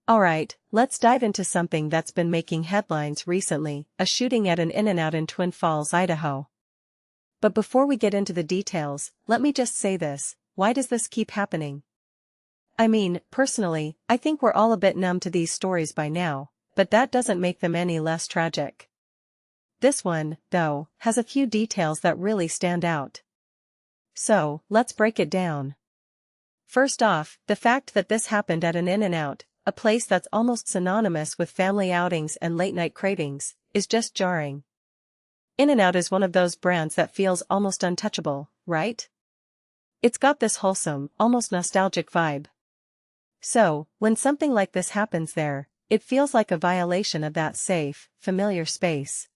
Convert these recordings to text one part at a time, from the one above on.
Alright, let's dive into something that's been making headlines recently, a shooting at an In-N-Out in Twin Falls, Idaho. But before we get into the details, let me just say this: why does this keep happening? I mean, personally, I think we're all a bit numb to these stories by now, but that doesn't make them any less tragic. This one, though, has a few details that really stand out. So, let's break it down. First off, the fact that this happened at an In-N-Out, a place that's almost synonymous with family outings and late-night cravings, is just jarring. In-N-Out is one of those brands that feels almost untouchable, right? It's got this wholesome, almost nostalgic vibe. So, when something like this happens there, it feels like a violation of that safe, familiar space.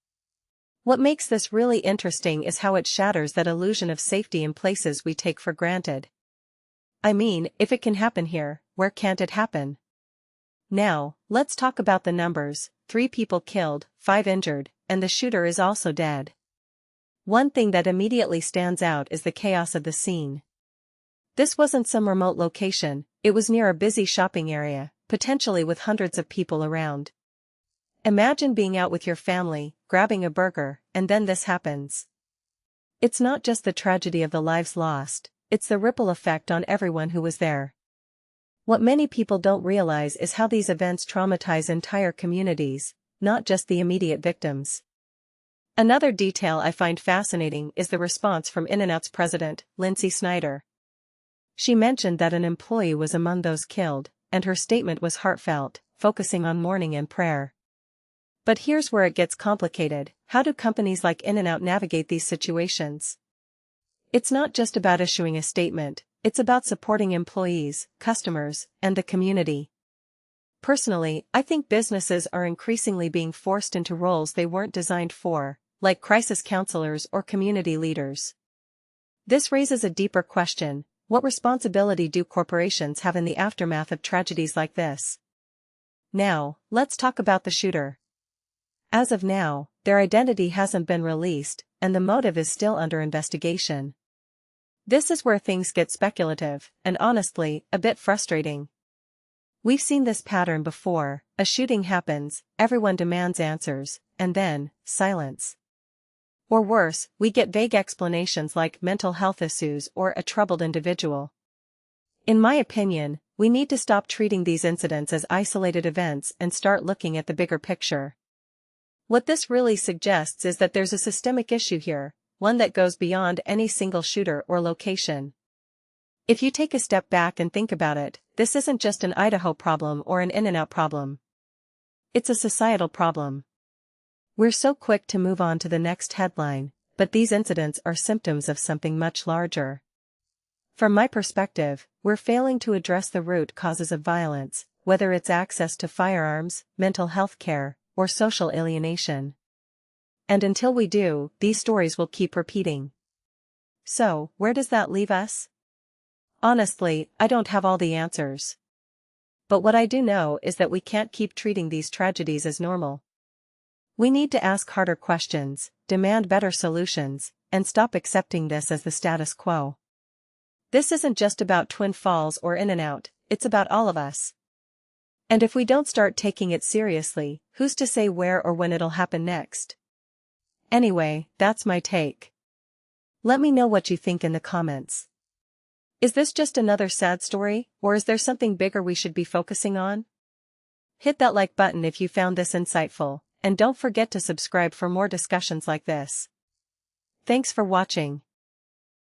What makes this really interesting is how it shatters that illusion of safety in places we take for granted. I mean, if it can happen here, where can't it happen? Now, let's talk about the numbers: 3 people killed, 5 injured, and the shooter is also dead. One thing that immediately stands out is the chaos of the scene. This wasn't some remote location, it was near a busy shopping area, potentially with hundreds of people around. Imagine being out with your family, grabbing a burger, and then this happens. It's not just the tragedy of the lives lost, it's the ripple effect on everyone who was there. What many people don't realize is how these events traumatize entire communities, not just the immediate victims. Another detail I find fascinating is the response from In-N-Out's president, Lindsay Snyder. She mentioned that an employee was among those killed, and her statement was heartfelt, focusing on mourning and prayer. But here's where it gets complicated: how do companies like In-N-Out navigate these situations? It's not just about issuing a statement, it's about supporting employees, customers, and the community. Personally, I think businesses are increasingly being forced into roles they weren't designed for, like crisis counselors or community leaders. This raises a deeper question: what responsibility do corporations have in the aftermath of tragedies like this? Now, let's talk about the shooter. As of now, their identity hasn't been released, and the motive is still under investigation. This is where things get speculative, and honestly, a bit frustrating. We've seen this pattern before: a shooting happens, everyone demands answers, and then, silence. Or worse, we get vague explanations like mental health issues or a troubled individual. In my opinion, we need to stop treating these incidents as isolated events and start looking at the bigger picture. What this really suggests is that there's a systemic issue here, one that goes beyond any single shooter or location. If you take a step back and think about it, this isn't just an Idaho problem or an In-N-Out problem. It's a societal problem. We're so quick to move on to the next headline, but these incidents are symptoms of something much larger. From my perspective, we're failing to address the root causes of violence, whether it's access to firearms, mental health care, or social alienation. And until we do, these stories will keep repeating. So, where does that leave us? Honestly, I don't have all the answers. But what I do know is that we can't keep treating these tragedies as normal. We need to ask harder questions, demand better solutions, and stop accepting this as the status quo. This isn't just about Twin Falls or In-N-Out, it's about all of us. And if we don't start taking it seriously, who's to say where or when it'll happen next? Anyway, that's my take. Let me know what you think in the comments. Is this just another sad story, or is there something bigger we should be focusing on? Hit that like button if you found this insightful, and don't forget to subscribe for more discussions like this. Thanks for watching.